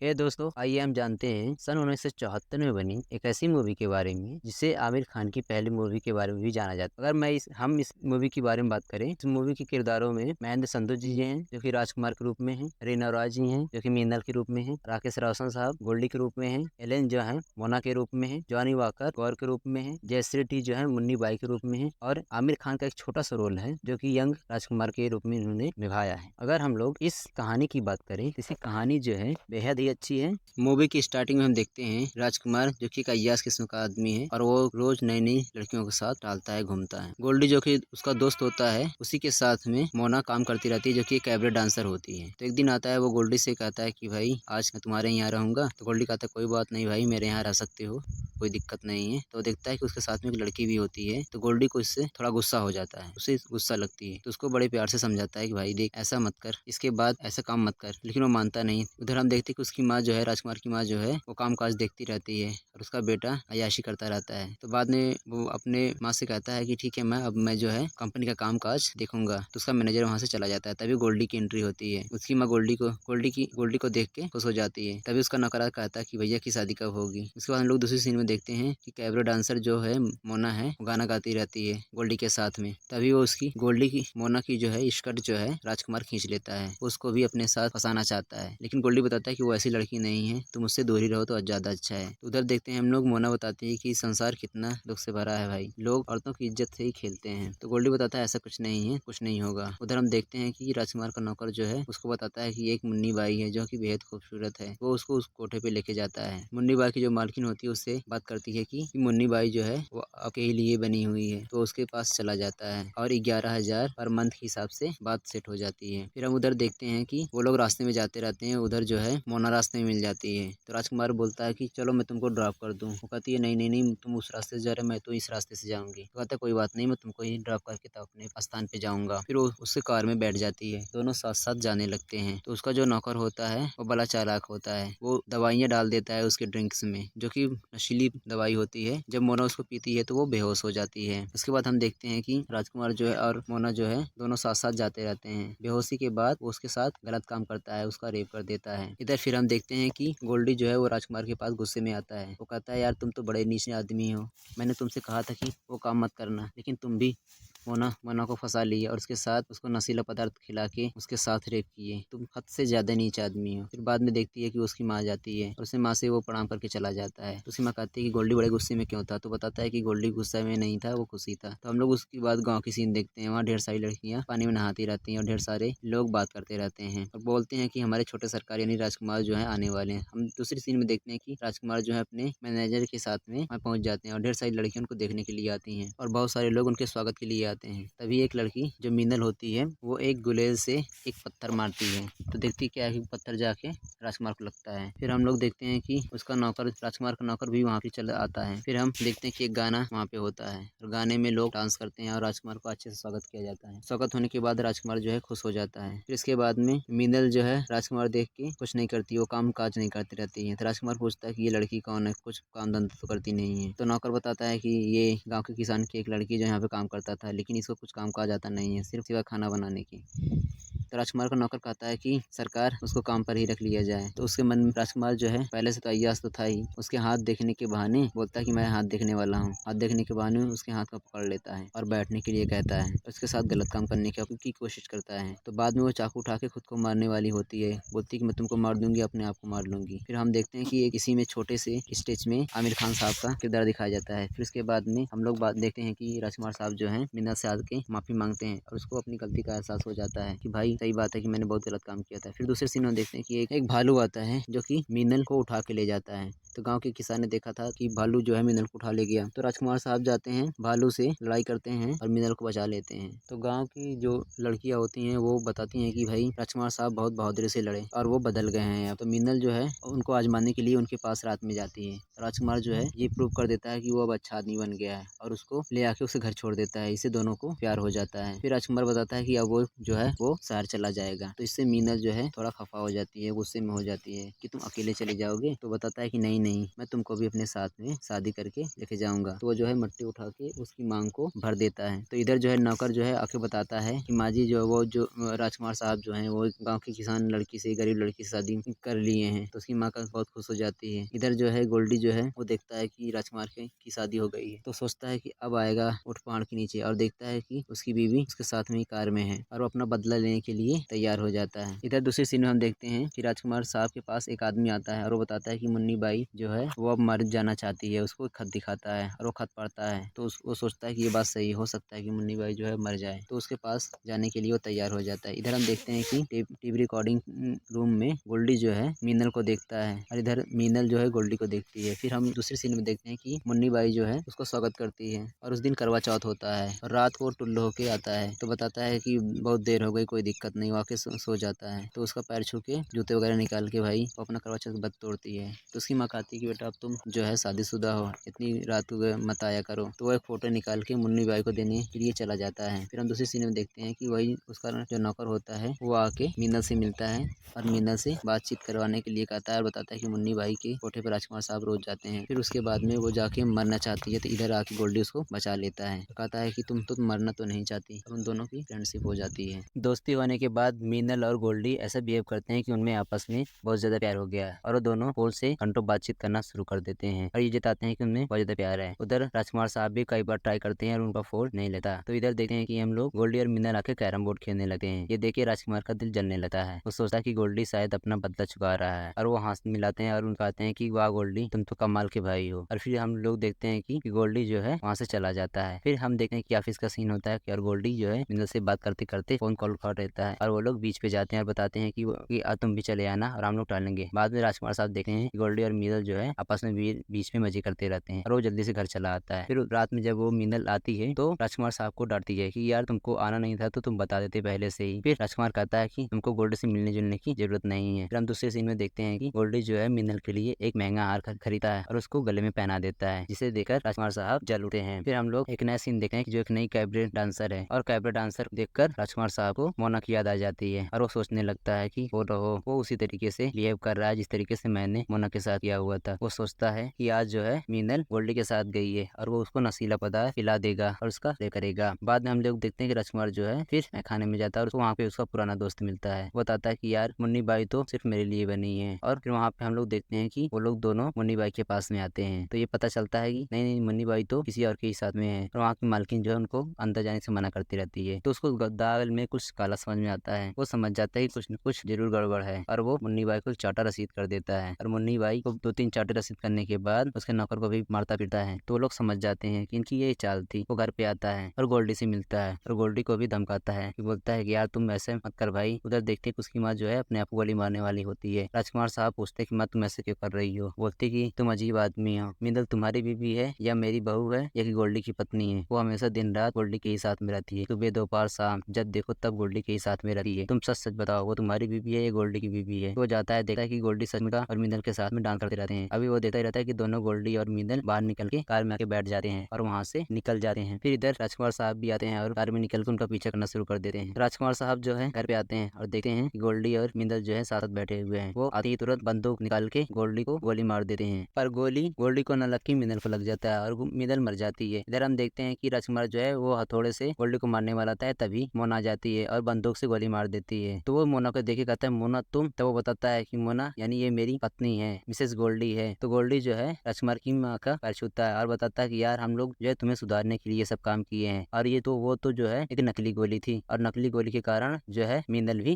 हे दोस्तों, आइए हम जानते हैं सन 1974 में बनी एक ऐसी मूवी के बारे में जिसे आमिर खान की पहली मूवी के बारे में भी जाना जाता है। अगर हम इस मूवी के बारे में बात करें, इस मूवी के किरदारों में महेंद्र संतोष जी हैं जो कि राजकुमार के रूप में हैं, रीना रॉय जी हैं जो कि मीनल के रूप में हैं, राकेश रोशन साहब गोल्डी के रूप में हैं, एलेन जो है मोना के रूप में है, जॉनी वॉकर गौर के रूप में है, जयश्री टी जो है मुन्नी बाई के रूप में है और आमिर खान का एक छोटा सा रोल है जो कि यंग राजकुमार के रूप में इन्होंने निभाया है। अगर हम लोग इस कहानी की बात करें तो इसकी कहानी जो है बेहद ही अच्छी है। मूवी की स्टार्टिंग में हम देखते हैं राजकुमार जो कि एक अय्याश किस्म का आदमी है और वो रोज नई नई लड़कियों के साथ टहलता है, घूमता है। गोल्डी जो कि उसका दोस्त होता है, उसी के साथ में मोना काम करती रहती है जो कि एक कैबरे डांसर होती है। तो एक दिन आता है, वो गोल्डी से कहता है कि भाई आज मैं तुम्हारे यहाँ रहूंगा। तो गोल्डी कहता है कोई बात नहीं भाई, मेरे यहाँ रह सकते हो, कोई दिक्कत नहीं है। तो देखता है कि उसके साथ में एक लड़की भी होती है। तो गोल्डी को इससे थोड़ा गुस्सा हो जाता है, उसे गुस्सा लगती है। तो उसको बड़े प्यार से समझाता है कि भाई देख, ऐसा मत कर, इसके बाद ऐसा काम मत कर, लेकिन वो मानता नहीं। उधर हम देखते हैं कि उसकी माँ जो है, राजकुमार की माँ जो है, वो काम काज देखती रहती है और उसका बेटा अय्याशी करता रहता है। तो बाद में वो अपने माँ से कहता है कि ठीक है, मैं जो है कंपनी का काम काज देखूंगा। तो उसका मैनेजर वहाँ से चला जाता है। तभी गोल्डी की एंट्री होती है। उसकी माँ गोल्डी को देख के खुश हो जाती है। तभी उसका नौकरार कहता है कि भैया की शादी कब होगी। उसके बाद हम लोग दूसरी सीन में देखते हैं कि कैबरे डांसर जो है मोना है, वो गाना गाती रहती है गोल्डी के साथ में। तभी वो उसकी गोल्डी की मोना की जो है स्कर्ट जो है राजकुमार खींच लेता है, उसको भी अपने साथ फंसाना चाहता है। लेकिन गोल्डी बताता है कि वो ऐसी लड़की नहीं है, तुम उससे दूर ही रहो तो ज्यादा अच्छा है। तो उधर देखते हैं हम लोग, मोना बताती है कि संसार कितना दुख से भरा है भाई, लोग औरतों की इज्जत से ही खेलते हैं। तो गोल्डी बताता है ऐसा कुछ नहीं है, कुछ नहीं होगा। उधर हम देखते हैं कि राजकुमार का नौकर जो है उसको बताता है कि एक मुन्नी बाई है जो कि बेहद खूबसूरत है। वो उसको उस कोठे पे लेके जाता है। मुन्नी बाई की जो मालकिन होती है उससे बात करती है कि मुन्नी बाई जो है वो आपके लिए बनी हुई है। तो उसके पास चला जाता है और 11,000 पर मंथ के हिसाब से बात सेट हो जाती है। फिर हम उधर देखते हैं कि वो लोग रास्ते में जाते रहते हैं। उधर जो है मोना रास्ते में मिल जाती है। तो राजकुमार बोलता है कि चलो मैं तुमको ड्रॉप कर दूं। वो कहती है नहीं नहीं नहीं, तुम उस रास्ते से जा रहे हो, मैं तो इस रास्ते से जाऊंगी। तो कहता है कोई बात नहीं, मैं तुमको ही ड्रॉप करके तब अपने स्थान पे जाऊंगा। फिर वो उससे कार में बैठ जाती है, दोनों साथ साथ जाने लगते हैं। तो उसका जो नौकर होता है वो बड़ा चालाक होता है, वो दवाइयाँ डाल देता है उसके ड्रिंक्स में, जो कि नशीली दवाई होती है। जब मोना उसको पीती है तो वो बेहोश हो जाती है। उसके बाद हम देखते हैं कि राजकुमार जो है और मोना जो है दोनों साथ साथ जाते रहते हैं। बेहोशी के बाद वो उसके साथ गलत काम करता है, उसका रेप कर देता है। इधर फिर हम देखते हैं कि गोल्डी जो है वो राजकुमार के पास गुस्से में आता है। वो कहता है यार तुम तो बड़े नीचे आदमी हो, मैंने तुमसे कहा था कि वो काम मत करना, लेकिन तुम भी मोना को फंसा लिए और उसके साथ उसको नशीला पदार्थ खिला के उसके साथ रेप किए। तुम हद से ज्यादा नीच आदमी हो। फिर बाद में देखती है कि उसकी माँ जाती है और उससे माँ से वो प्रणाम करके चला जाता है। तो उसकी माँ कहती है कि गोल्डी बड़े गुस्से में क्यों था। तो बताता है कि गोल्डी गुस्से में नहीं था, वो खुशी था। तो हम लोग उसके बाद गाँव की सीन देखते हैं। वहाँ ढेर सारी लड़कियाँ पानी में नहाती रहती हैं और ढेर सारे लोग बात करते रहते हैं और बोलते हैं कि हमारे छोटे सरकार यानी राजकुमार जो है आने वाले हैं। हम दूसरी सीन में देखते हैं कि राजकुमार जो है अपने मैनेजर के साथ में वहाँ पहुंच जाते हैं और ढेर सारी लड़कियां उनको देखने के लिए आती हैं और बहुत सारे लोग उनके स्वागत के लिए आते हैं। तभी एक लड़की जो मीनल होती है वो एक गुलेल से एक पत्थर मारती है। तो देखती क्या है कि पत्थर जाके राजकुमार को लगता है। फिर हम लोग देखते हैं कि उसका नौकर, राजकुमार का नौकर भी वहाँ पे चला आता है। फिर हम देखते हैं कि एक गाना वहाँ पे होता है और गाने में लोग डांस करते हैं और राजकुमार को अच्छे से स्वागत किया जाता है। स्वागत होने के बाद राजकुमार जो है खुश हो जाता है। फिर इसके बाद में मीनल जो है राजकुमार देख के कुछ नहीं करती, वो काम काज नहीं करती रहती है। तो राजकुमार पूछता है कि ये लड़की कौन है, कुछ काम धंधा तो करती नहीं है। तो नौकर बताता है कि ये गांव के किसान की एक लड़की जो यहाँ पे काम करता था, लेकिन इसको कुछ काम काज आता नहीं है, सिर्फ सिवा खाना बनाने की। तो राजकुमार का नौकर कहता है कि सरकार उसको काम पर ही रख लिया जाए। तो उसके मन में राजकुमार जो है पहले से तो अय्यास तो था ही, उसके हाथ देखने के बहाने बोलता है कि मैं हाथ देखने वाला हूँ। हाथ देखने के बहाने उसके हाथ को पकड़ लेता है और बैठने के लिए कहता है। उसके साथ गलत काम करने की कोशिश करता है। तो बाद में वो चाकू उठा के खुद को मारने वाली होती है, बोलती है कि मैं तुमको मार दूंगी, अपने आप को मार लूंगी। फिर हम देखते हैं कि एक इसी में छोटे से स्टेज में आमिर खान साहब का किरदार दिखाया जाता है। फिर उसके बाद में हम लोग बात देखते हैं कि राजकुमार साहब जो है मीना से आके माफी मांगते हैं और उसको अपनी गलती का एहसास हो जाता है कि भाई सही बात है कि मैंने बहुत गलत काम किया था। फिर दूसरे सीन में देखते हैं कि एक भालू आता है जो कि मीनल को उठा के ले जाता है। तो गांव के किसान ने देखा था कि भालू जो है मीनल को उठा ले गया। तो राजकुमार साहब जाते हैं, भालू से लड़ाई करते हैं और मीनल को बचा लेते हैं। तो गांव की जो लड़कियां होती हैं वो बताती हैं कि भाई राजकुमार साहब बहुत बहादुरी से लड़े और वो बदल गए हैं अब। तो मीनल जो है उनको आजमाने के लिए उनके पास रात में जाती है। राजकुमार जो है ये प्रूव कर देता है कि वो अब अच्छा आदमी बन गया है और उसको ले आके उसे घर छोड़ देता है। इससे दोनों को प्यार हो जाता है। फिर राजकुमार बताता है कि अब वो जो है वो शहर चला जाएगा। तो इससे मीनल जो है थोड़ा खफा हो जाती है, गुस्से में हो जाती है कि तुम अकेले चले जाओगे। तो बताता है कि नहीं नहीं, मैं तुमको भी अपने साथ में शादी करके लेके जाऊंगा। तो वो जो है मट्टी उठा के उसकी मांग को भर देता है। तो इधर जो है नौकर जो है आके बताता है कि माँ जी जो वो जो राजकुमार साहब जो हैं वो गांव की किसान लड़की से, गरीब लड़की से शादी कर लिए हैं। तो उसकी माँ का बहुत खुश हो जाती है। इधर जो है गोल्डी जो है वो देखता है कि राजकुमार की शादी हो गई है, तो सोचता है कि अब आएगा उठ पहाड़ के नीचे, और देखता है कि उसकी बीवी उसके साथ में ही कार में है और वो अपना बदला लेने के लिए तैयार हो जाता है। इधर दूसरी सीन में हम देखते हैं कि राजकुमार साहब के पास एक आदमी आता है और वो बताता है कि मुन्नी बाई जो है वो अब मर जाना चाहती है। उसको खत दिखाता है और वो खत पढ़ता है, तो वो सोचता है कि ये बात सही हो सकता है कि मुन्नी बाई जो है मर जाए, तो उसके पास जाने के लिए वो तैयार हो जाता है। इधर हम देखते हैं कि टीवी रिकॉर्डिंग रूम में गोल्डी जो है मीनल को देखता है और इधर मीनल जो है गोल्डी को देखती है। फिर हम दूसरी सीन में देखते हैं कि मुन्नी बाई जो है उसको स्वागत करती है और उस दिन करवा चौथ होता है और रात को टुल्लू होके आता है, तो बताता है कि बहुत देर हो गई, कोई दिक्कत नहीं, वाके सो जाता है। तो उसका पैर छू के जूते वगैरह निकाल के भाई वो अपना करवा चौथ का व्रत तोड़ती है। तो उसकी माँ कहती है कि बेटा अब तुम जो है शादीशुदा हो, इतनी रात को मत आया करो। तो वो एक फोटो निकाल के मुन्नी बाई को देने के लिए चला जाता है। फिर हम दूसरी सीन में देखते हैं कि वही उसका जो नौकर होता है वो आके मीनल से मिलता है और मीनल से बातचीत करवाने के लिए कहता है और बताता है कि मुन्नी बाई के कोठे पर राजकुमार साहब रोज जाते हैं। फिर उसके बाद में वो जाके मरना चाहती है, तो इधर आके गोल्डी उसको बचा लेता है। कहता है कि तुम तो मरना तो नहीं चाहती, और उन दोनों की फ्रेंडशिप हो जाती है। दोस्ती होने के बाद मीनल और गोल्डी ऐसा बिहेव करते हैं कि उनमें आपस में बहुत ज्यादा प्यार हो गया है और वो दोनों फोन से घंटों बातचीत करना शुरू कर देते हैं और ये जताते हैं कि उनमें बहुत ज्यादा प्यार है। उधर राजकुमार साहब भी कई बार ट्राई करते हैं और उनका फोन नहीं लेता। तो इधर देखते हैं कि हम लोग गोल्डी और मीनल आके कैरम बोर्ड खेलने लगते हैं। ये देख के राजकुमार का दिल जलने लगता है। वो सोचता है कि गोल्डी शायद अपना बदला चुका रहा है और वो हाथ मिलाते हैं और उनको कहते हैं कि वाह गोल्डी, तुम तो कमाल के भाई हो। और फिर हम लोग देखते हैं कि गोल्डी जो है वहाँ से चला जाता है। फिर हम देखते हैं कि ऑफिस का सीन होता है कि और गोल्डी जो है मीनल से बात करते करते फोन कॉल कर रहता है और वो लोग बीच पे जाते हैं और बताते हैं कि आज तुम भी चले आना और हम लोग टालेंगे। बाद में राजकुमार साहब देखते हैं कि गोल्डी और मीनल जो है आपस में बीच में मजे करते रहते हैं और वो जल्दी से घर चला आता है। फिर रात में जब वो मीनल आती है तो राजकुमार साहब को डांटती है कि यार तुमको आना नहीं था तो तुम बता देते पहले से ही। फिर राजकुमार कहता है कि तुमको गोल्डी से मिलने जुलने की जरूरत नहीं है। फिर हम दूसरे सीन में देखते हैं कि गोल्डी जो है मीनल के लिए एक महंगा हार खरीदता है और उसको गले में पहना देता है, जिसे देखकर राजकुमार साहब जल उठते हैं। फिर हम लोग एक नया सीन देखते हैं कि जो एक नई कैबरे डांसर है और कैबरे डांसर देखकर राजकुमार साहब को मोना की याद आ जाती है और वो सोचने लगता है कि वो उसी तरीके से बिहेव कर रहा है जिस तरीके से मैंने मोना के साथ किया हुआ था। वो सोचता है कि आज जो है मीनल गोल्डी के साथ गई है और वो उसको नशीला पदार्थ पिला देगा और उसका ले करेगा। बाद में हम लोग देखते हैं कि राजकुमार जो है फिर खाने में जाता है और वहाँ पे उसका पुराना दोस्त मिलता है। वो बताता है कि यार मुन्नी बाई तो सिर्फ मेरे लिए बनी है। और फिर वहाँ पे हम लोग देखते हैं कि वो लोग दोनों मुन्नी बाई के पास में आते हैं, तो ये पता चलता है कि नहीं मुन्नी बाई तो किसी और के ही साथ में है और वहाँ की मालकिन जो है उनको अंदर जाने से मना करती रहती है। तो उसको दाल में कुछ काला समझ में आता है। वो समझ जाता है कि कुछ न कुछ जरूर गड़बड़ है और वो मुन्नी बाई को चाटा रसीद कर देता है और मुन्नी बाई को 2-3 चाटे रसीद करने के बाद उसके नौकर को भी मारता पीटता है। तो वो लोग समझ जाते हैं कि इनकी ये चाल थी। वो घर पे आता है और गोल्डी से मिलता है और गोल्डी को भी धमकाता है कि बोलता है कि यार तुम ऐसे मत कर भाई। उधर देखते कि उसकी माँ जो है अपने आप को गोली मारने वाली होती है। राजकुमार साहब पूछते कि माँ तुम ऐसे क्यों कर रही हो? बोलती कि तुम अजीब आदमी हो, मीनल तुम्हारी बीवी है या मेरी बहू है या कि गोल्डी की पत्नी है? वो हमेशा दिन रात गोल्डी के ही साथ में रहती है, सुबह दोपहर शाम जब देखो तब गोल्डी के ही साथ में रहती है। तुम सच सच बताओ वो तुम्हारी बीवी है या गोल्डी की बीवी है? तो वो जाता है, देखता है कि गोल्डी सच में और मीनल के साथ में डांस करते रहते हैं। अभी वो देखता ही रहता है कि दोनों गोल्डी और मीनल बाहर निकल के कार में आके बैठ जाते हैं और वहाँ से निकल जाते हैं। फिर इधर राजकुमार साहब भी आते हैं और कार में निकल के उनका पीछा करना शुरू कर देते हैं। राजकुमार साहब जो है घर पे आते हैं और देखते हैं कि गोल्डी और मीनल जो है साथ साथ बैठे हुए हैं। वो आते ही तुरंत बंदूक निकाल के गोल्डी को गोली मार देते हैं, पर गोल्डी को न लग के मीनल को लग जाता है और मीनल मर जाती है। इधर हम देखते हैं कि राजकुमार जो है वो हथौड़े से गोल्डी को मारने वाला था, तभी मोना आ जाती है और बंदूक से गोली मार देती है। तो वो मोना को देखे कहता है मोना तुम? तब वो बताता है कि मोना यानी ये मेरी पत्नी है, मिसेस गोल्डी है। तो गोल्डी जो है राजकुमार की माँ का पैर छूता है और बताता है कि यार हम लोग जो है तुम्हें सुधारने के लिए ये सब काम किए हैं और ये तो वो तो जो है एक नकली गोली थी और नकली गोली के कारण जो है मीनल भी